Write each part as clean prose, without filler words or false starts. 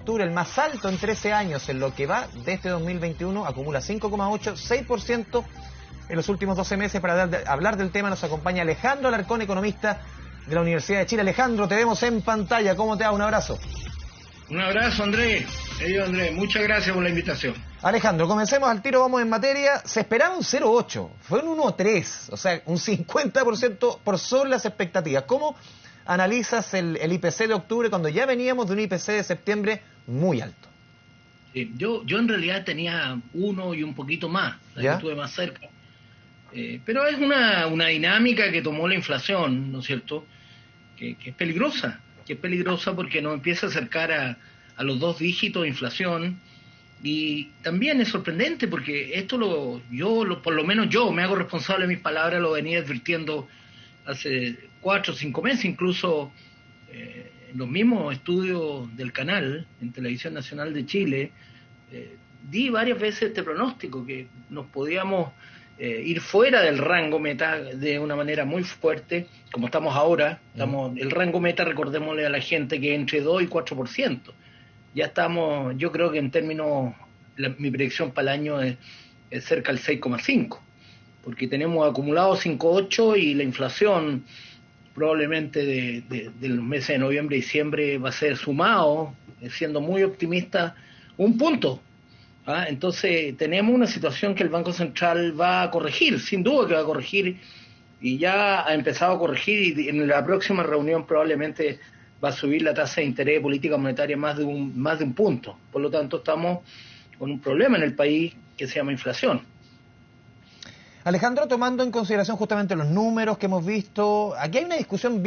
octubre, el más alto en 13 años en lo que va de este 2021, acumula 5,8, 6% en los últimos 12 meses. Para hablar del tema nos acompaña Alejandro Alarcón, economista de la Universidad de Chile. Alejandro, te vemos en pantalla. ¿Cómo te va? Un abrazo. Un abrazo, Andrés. Andrés, muchas gracias por la invitación. Alejandro, comencemos al tiro, vamos en materia. Se esperaba un 0,8, fue un 1,3, o sea, un 50% por sobre las expectativas. ¿Cómo analizas el IPC de octubre cuando ya veníamos de un IPC de septiembre muy alto? Sí, yo en realidad tenía 1 y un poquito más, estuve más cerca. Pero es una dinámica que tomó la inflación, ¿no es cierto?, que es peligrosa, porque nos empieza a acercar a los 2 dígitos de inflación. Y también es sorprendente porque esto por lo menos yo me hago responsable de mis palabras, lo venía advirtiendo hace 4 o 5 meses, incluso en los mismos estudios del canal, en Televisión Nacional de Chile, di varias veces este pronóstico, que nos podíamos ir fuera del rango meta de una manera muy fuerte, como estamos ahora. El rango meta, recordémosle a la gente, que es entre 2 y 4%. Ya estamos, yo creo que en términos, mi predicción para el año es cerca del 6,5, porque tenemos acumulado 5,8 y la inflación probablemente de los meses de noviembre y diciembre va a ser sumado, siendo muy optimista, 1 punto. Entonces tenemos una situación que el Banco Central va a corregir, sin duda que va a corregir, y ya ha empezado a corregir, y en la próxima reunión probablemente va a subir la tasa de interés de política monetaria más de un punto. Por lo tanto, estamos con un problema en el país que se llama inflación. Alejandro, tomando en consideración justamente los números que hemos visto, aquí hay una discusión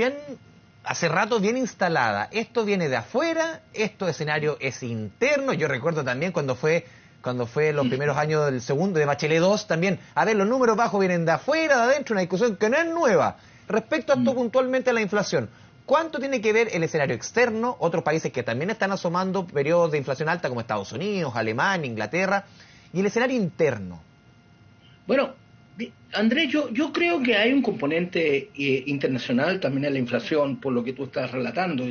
hace rato bien instalada. Esto viene de afuera, este escenario es interno. Yo recuerdo también cuando fue los primeros años del segundo, de Bachelet 2, también, a ver, los números bajos vienen de afuera, de adentro, una discusión que no es nueva. Respecto a esto puntualmente a la inflación, ¿cuánto tiene que ver el escenario externo, otros países que también están asomando periodos de inflación alta como Estados Unidos, Alemania, Inglaterra, y el escenario interno? Bueno, Andrés, yo creo que hay un componente internacional también en la inflación, por lo que tú estás relatando.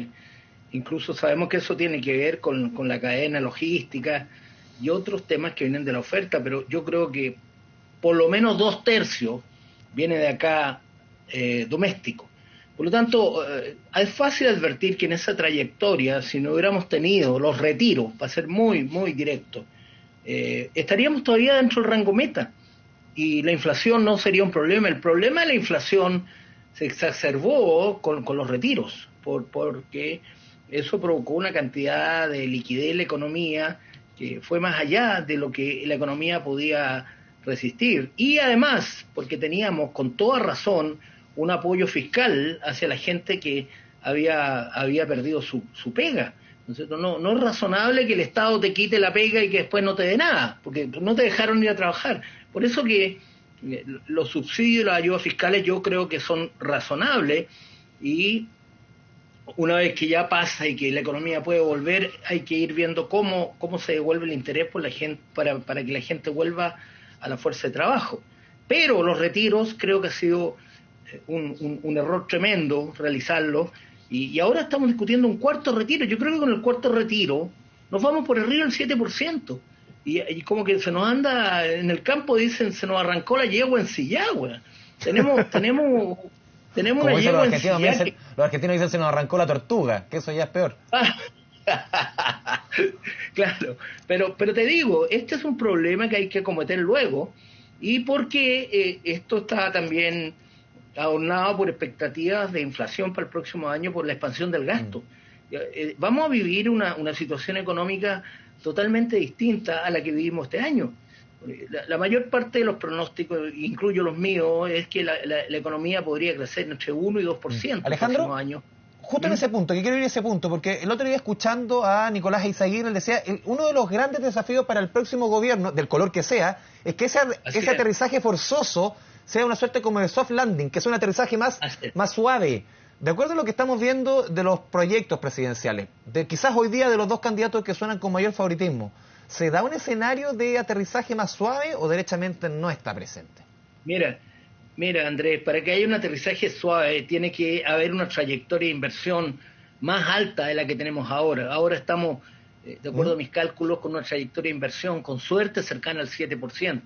Incluso sabemos que eso tiene que ver con la cadena logística y otros temas que vienen de la oferta, pero yo creo que por lo menos 2/3 viene de acá, doméstico. Por lo tanto, es fácil advertir que en esa trayectoria, si no hubiéramos tenido los retiros, para ser muy, muy directo, estaríamos todavía dentro del rango meta y la inflación no sería un problema. El problema de la inflación se exacerbó con los retiros, porque eso provocó una cantidad de liquidez en la economía que fue más allá de lo que la economía podía resistir. Y además, porque teníamos con toda razón un apoyo fiscal hacia la gente que había perdido su pega. No es razonable que el Estado te quite la pega y que después no te dé nada, porque no te dejaron ir a trabajar. Por eso que los subsidios y las ayudas fiscales yo creo que son razonables, y una vez que ya pasa y que la economía puede volver, hay que ir viendo cómo se devuelve el interés por la gente, para que la gente vuelva a la fuerza de trabajo. Pero los retiros creo que ha sido un error tremendo realizarlo, y ahora estamos discutiendo un 4.º retiro. Yo creo que con el 4.º retiro nos vamos por arriba del 7%, y como que se nos anda, en el campo dicen, se nos arrancó la yegua en Sillagua. Tenemos como una yegua en Sillagua. Los argentinos dicen se nos arrancó la tortuga, que eso ya es peor. Claro, pero te digo, este es un problema que hay que acometer luego, y porque esto está también adornado por expectativas de inflación para el próximo año por la expansión del gasto. Vamos a vivir una situación económica totalmente distinta a la que vivimos este año. La mayor parte de los pronósticos, incluyo los míos, es que la economía podría crecer entre 1 y 2% Alejandro, el próximo año. Justo en ese punto, que quiero ir a ese punto, porque el otro día escuchando a Nicolás Eizaguirre, él decía, uno de los grandes desafíos para el próximo gobierno, del color que sea, es que ese aterrizaje forzoso sea una suerte como de soft landing, que es un aterrizaje más suave. De acuerdo a lo que estamos viendo de los proyectos presidenciales, quizás hoy día de los 2 candidatos que suenan con mayor favoritismo, ¿se da un escenario de aterrizaje más suave o derechamente no está presente? Mira, Andrés, para que haya un aterrizaje suave tiene que haber una trayectoria de inversión más alta de la que tenemos ahora. Ahora estamos de acuerdo a mis cálculos, con una trayectoria de inversión, con suerte, cercana al 7%.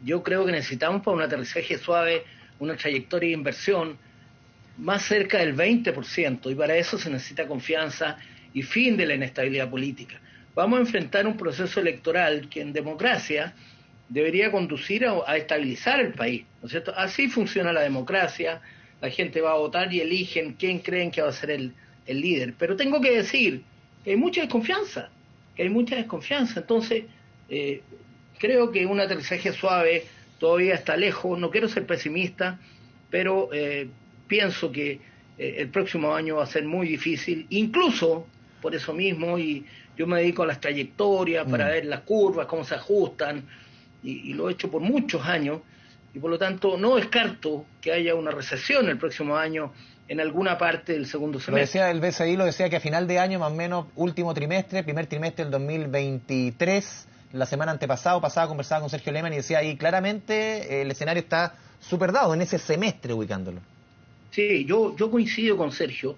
Yo creo que necesitamos para un aterrizaje suave una trayectoria de inversión más cerca del 20%, y para eso se necesita confianza y fin de la inestabilidad política. Vamos a enfrentar un proceso electoral que en democracia debería conducir a estabilizar el país, ¿no es cierto? Así funciona la democracia, la gente va a votar y eligen quién creen que va a ser el líder. Pero tengo que decir que hay mucha desconfianza, entonces creo que un aterrizaje suave todavía está lejos, no quiero ser pesimista, pero pienso que el próximo año va a ser muy difícil, incluso por eso mismo, y yo me dedico a las trayectorias para ver las curvas, cómo se ajustan, y lo he hecho por muchos años, y por lo tanto no descarto que haya una recesión el próximo año en alguna parte del segundo semestre. Lo decía el BCI, lo decía que a final de año, más o menos, último trimestre, primer trimestre del 2023, la semana pasada conversaba con Sergio Lehmann y decía ahí claramente el escenario está súper dado en ese semestre ubicándolo. Sí, yo coincido con Sergio.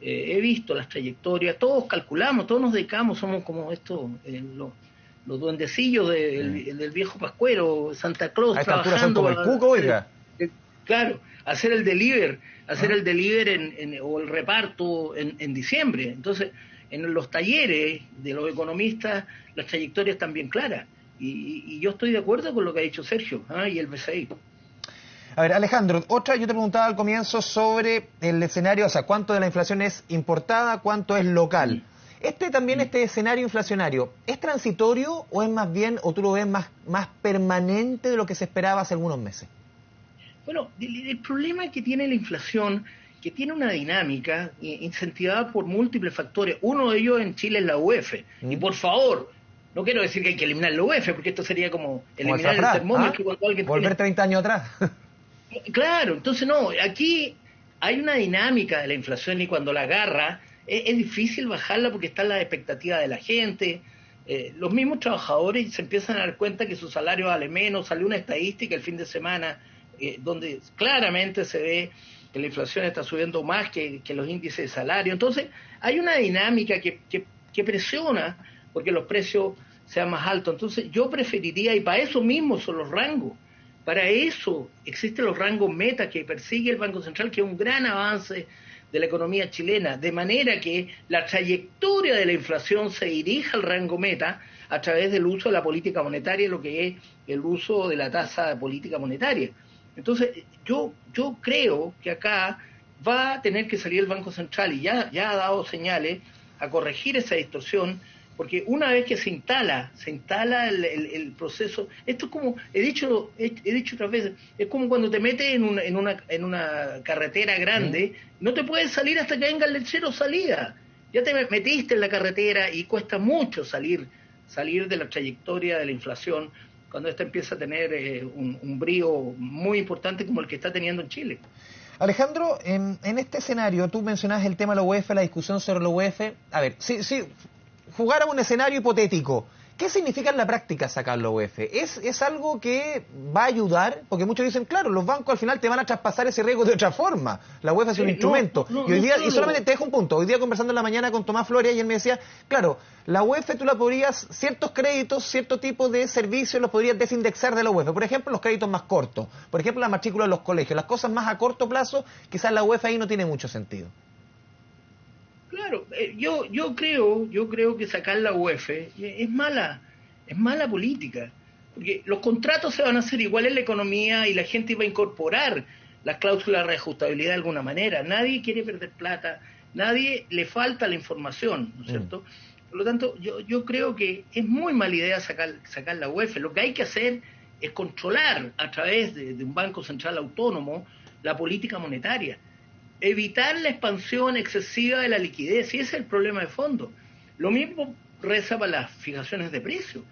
He visto las trayectorias, todos calculamos, todos nos dedicamos, somos como estos, los duendecillos del viejo Pascuero, Santa Claus, a esta altura son trabajando. como el cuco, oiga. Claro, hacer el deliver o el reparto en diciembre. Entonces, en los talleres de los economistas, las trayectorias están bien claras. Y yo estoy de acuerdo con lo que ha dicho Sergio y el BCI. A ver, Alejandro, yo te preguntaba al comienzo sobre el escenario, o sea, cuánto de la inflación es importada, cuánto es local. Este escenario inflacionario, ¿es transitorio o es más bien, o tú lo ves más permanente de lo que se esperaba hace algunos meses? Bueno, el problema que tiene la inflación, que tiene una dinámica incentivada por múltiples factores. Uno de ellos en Chile es la UEF. Y por favor, no quiero decir que hay que eliminar la UEF, porque esto sería como eliminar el termómetro cuando alguien volver 30 años atrás. Claro, entonces no, aquí hay una dinámica de la inflación y cuando la agarra es difícil bajarla porque están las expectativas de la gente. Los mismos trabajadores se empiezan a dar cuenta que su salario vale menos. Salió una estadística el fin de semana donde claramente se ve que la inflación está subiendo más que los índices de salario. Entonces hay una dinámica que presiona porque los precios sean más altos. Entonces yo preferiría, y para eso mismo son los rangos, para eso existen los rangos meta que persigue el Banco Central, que es un gran avance de la economía chilena, de manera que la trayectoria de la inflación se dirija al rango meta a través del uso de la política monetaria, lo que es el uso de la tasa de política monetaria. Entonces, yo creo que acá va a tener que salir el Banco Central, y ya ha dado señales a corregir esa distorsión, porque una vez que se instala el proceso, esto es como, he dicho otras veces, es como cuando te metes en una carretera grande, no te puedes salir hasta que venga el lechero salida. Ya te metiste en la carretera y cuesta mucho salir de la trayectoria de la inflación cuando esta empieza a tener un brío muy importante como el que está teniendo en Chile. Alejandro, en este escenario, tú mencionabas el tema de la UEF, la discusión sobre la UEF. A ver, sí, jugáramos un escenario hipotético, ¿qué significa en la práctica sacar la UEF? ¿Es algo que va a ayudar? Porque muchos dicen, claro, los bancos al final te van a traspasar ese riesgo de otra forma. La UEF es un instrumento. Y hoy día, y solamente te dejo un punto, hoy día conversando en la mañana con Tomás Flores, y él me decía, claro, la UEF tú la podrías, ciertos créditos, cierto tipo de servicios los podrías desindexar de la UEF. Por ejemplo, los créditos más cortos. Por ejemplo, la matrícula de los colegios. Las cosas más a corto plazo, quizás la UEF ahí no tiene mucho sentido. Claro, yo creo que sacar la UEF es mala política, porque los contratos se van a hacer igual en la economía y la gente va a incorporar las cláusulas de reajustabilidad de alguna manera. Nadie quiere perder plata, nadie le falta la información, ¿no es cierto? Por lo tanto, yo creo que es muy mala idea sacar la UEF. Lo que hay que hacer es controlar a través de un Banco Central autónomo la política monetaria. Evitar la expansión excesiva de la liquidez, y ese es el problema de fondo. Lo mismo reza para las fijaciones de precios.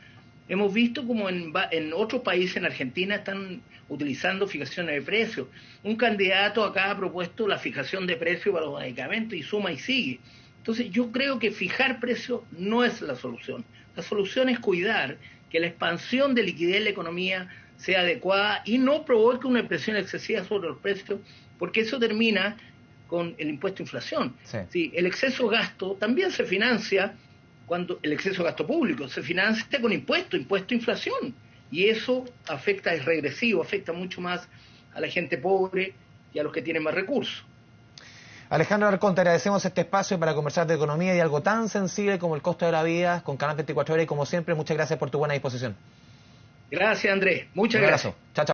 Hemos visto como en otros países, en Argentina, están utilizando fijaciones de precios. Un candidato acá ha propuesto la fijación de precios para los medicamentos y suma y sigue. Entonces yo creo que fijar precios no es la solución. La solución es cuidar que la expansión de liquidez en la economía sea adecuada y no provoque una presión excesiva sobre los precios, porque eso termina con el impuesto a inflación. Sí. Sí, el exceso de gasto también se financia cuando el exceso de gasto público se financia con impuesto, inflación, y eso afecta, es regresivo, afecta mucho más a la gente pobre y a los que tienen más recursos. Alejandro Alarcón, te agradecemos este espacio para conversar de economía y algo tan sensible como el costo de la vida con Canal 24 Horas y como siempre, muchas gracias por tu buena disposición. Gracias, Andrés. Muchas gracias. gracias. Chao, chao.